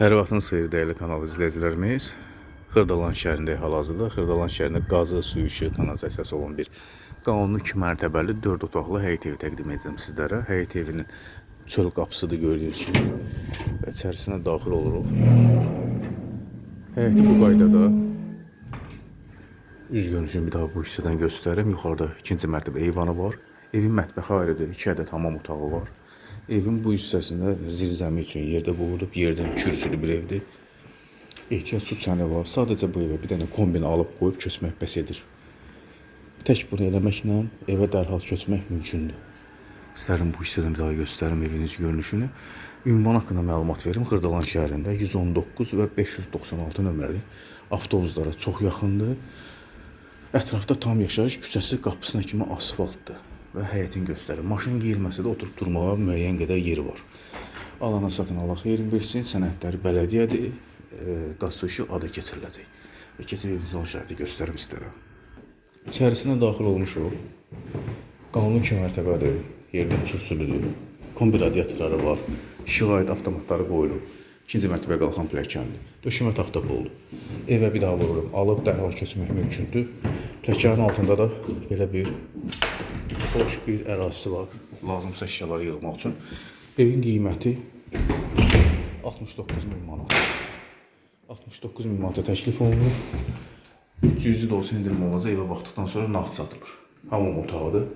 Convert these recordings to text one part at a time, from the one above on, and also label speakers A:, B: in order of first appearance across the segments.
A: Hər vaxtınız xeyir dəyərli kanal izləyicilərimiz. Xırdalan şəhərində hal-hazırda Xırdalan şəhərində qazı, su işi, kanalizasiyası olan bir qanuni 2 mərtəbəli 4 otaqlı həyət evi təqdim edəcəm sizlərə. Həyət evinin çöl qapısıdır gördüyünüz kimi və içərisinə daxil oluruq. Həyəti bu qaydada üz görünüşünü bir daha bu hissədən göstərim. Yuxarıda 2-ci mərtəbə eyvanı var. Evin mətbəxi ayrıdır. 2 ədəd hamam otağı var. Evin bu hissəsində zirzəmi üçün yerdə qoyulub, yerdən kürsülü bir evdir. Ehtiyac su çəni var. Sadəcə bu evə bir dənə kombin alıb qoyub köçmək bəs edir. Tək bunu eləməklə evə dərhal köçmək mümkündür. İstərim bu hissədən bir daha göstərim eviniz görünüşünü. Ünvan haqqında məlumat verim. Xırdalan şəhərində 119 və 596 nömrəli avtobuslara çox yaxındır. Ətrafda tam yaşayış küçəsi qapısına kimi asfaltdır. Və həyətin göstərir. Maşın giyilməsə də oturub durmağa müəyyən qədər yeri var. Alana satın Allah xeyir versin. Sənədləri bələdiyyədir. Qaz su işi adı keçiriləcək. Və keçib evinizin o şəhəti göstərim istərəm. İçərisinə daxil olmuşuq. Qanun 2 mərtəbədir. Yerdən kürsülüdür. Kombi radiatorları var. İşığa aid avtomatları qoyulub. 2-ci mərtəbəyə qalxan pilləkəndir. Döşəmə taxta poldur. Evə bir daha vururum. Alıb dərhal köçmək mümkündür. Pilləkənin altında da belə bir xoş bir ərazisi var. Lazımsa şişələri yığmaq üçün. Evin qiyməti 69 min manat. 69 min manata təklif olunur. Cüzi də olsa indirim olacaq. Evə baxdıqdan sonra nağd satılır. Hamam otağıdır.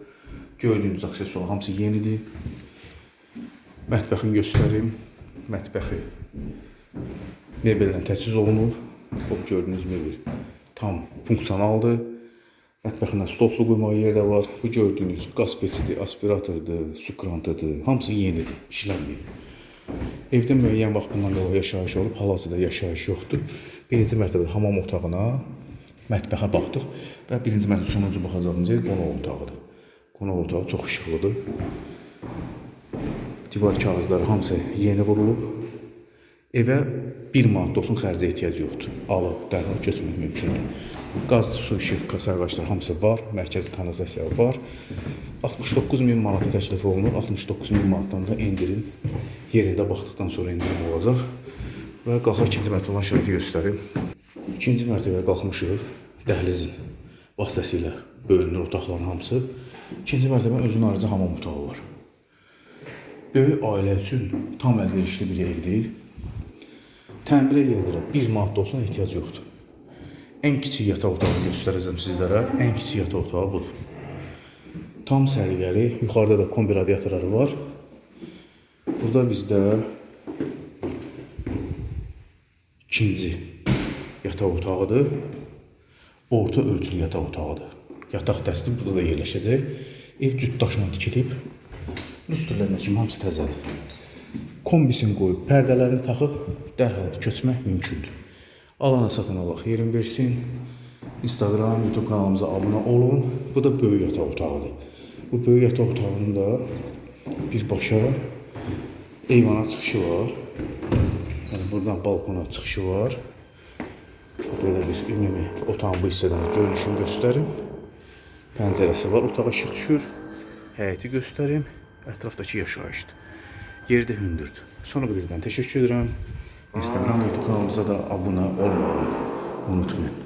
A: Gördüyünüz aksesuar hamısı yenidir. Mətbəxini göstərim. Mətbəxi mebellə təchiz olunub. Bu gördüyünüz mebel tam funksionaldır. Mətbəxində stol su qoymağa yer də var. Bu gördüyünüz qaz peçidir, aspiratordur, su krantıdır. Hamısı yenidir, işlənməyib. Evdə müəyyən vaxt bundan qabaq yaşayış olub, hal-hazırda yaşayış yoxdur. 1-ci mərtəbədə hamam otağına, mətbəxə baxdıq və 1-ci mərtəbədə sonuncu baxacağımız yer qonaq otağıdır. Qonaq otağı çox işıqlıdır. Divar kağızları hamısı yeni vurulub. Evə 1 manat olsun xərcə ehtiyac yoxdur. Alıb, dərhal köçmək mümkündür. Qaz, su, işıq, kasayğaçlar hamısı var. Mərkəzi kanalizasiya var. 69 min manata təklif olunur. 69 min manatdan da endirim yerində baxdıqdan sonra endirim olacaq. Və qalxaq 2-ci mərtəbə olan şərəfi göstərim. 2-ci mərtəbəyə qalxmışıq. Dəhlizin vasitəsilə bölünür otaqların hamısı. 2-ci mərtəbənin özünün ayrıca hamam otağı var. Böyük ailə üçün tam əlverişli bir evdir. Təmirə yerlərə 1 manat olsun ehtiyac yoxdur. Ən kiçik yataq otağı göstərəcəm sizlərə. Ən kiçik yataq otağı budur. Tam səliqəli. Yuxarıda da kombi radiatorları var. Burada bizdə ikinci yataq otağıdır. Orta ölçülü yataq otağıdır. Yataq dəsti burada da yerləşəcək. Ev cüt daşla tikilib. Lüstrlərlə kimi hamısı təzədir. Kombisini qoyub, pərdələrini taxıb, dərhal köçmək mümkündür. Alana satın Allah xeyrin versin. Instagram, YouTube kanalımıza abunə olun. Bu da böyük yataq otağıdır. Bu böyük yataq otağının da birbaşa eyvana çıxışı var. Yəni buradan balkona çıxışı var. Böyle bir ümumi otağın bu hissədən görünüşünü göstərim. Pəncərəsi var, otağa işıq düşür. Həyəti göstərim. Ətrafdakı yaşayışdır. Yeri də hündürdür. Sonra birdən təşəkkür edirəm. Instagram, YouTube kanalımıza da abunə olmağı unutmayın.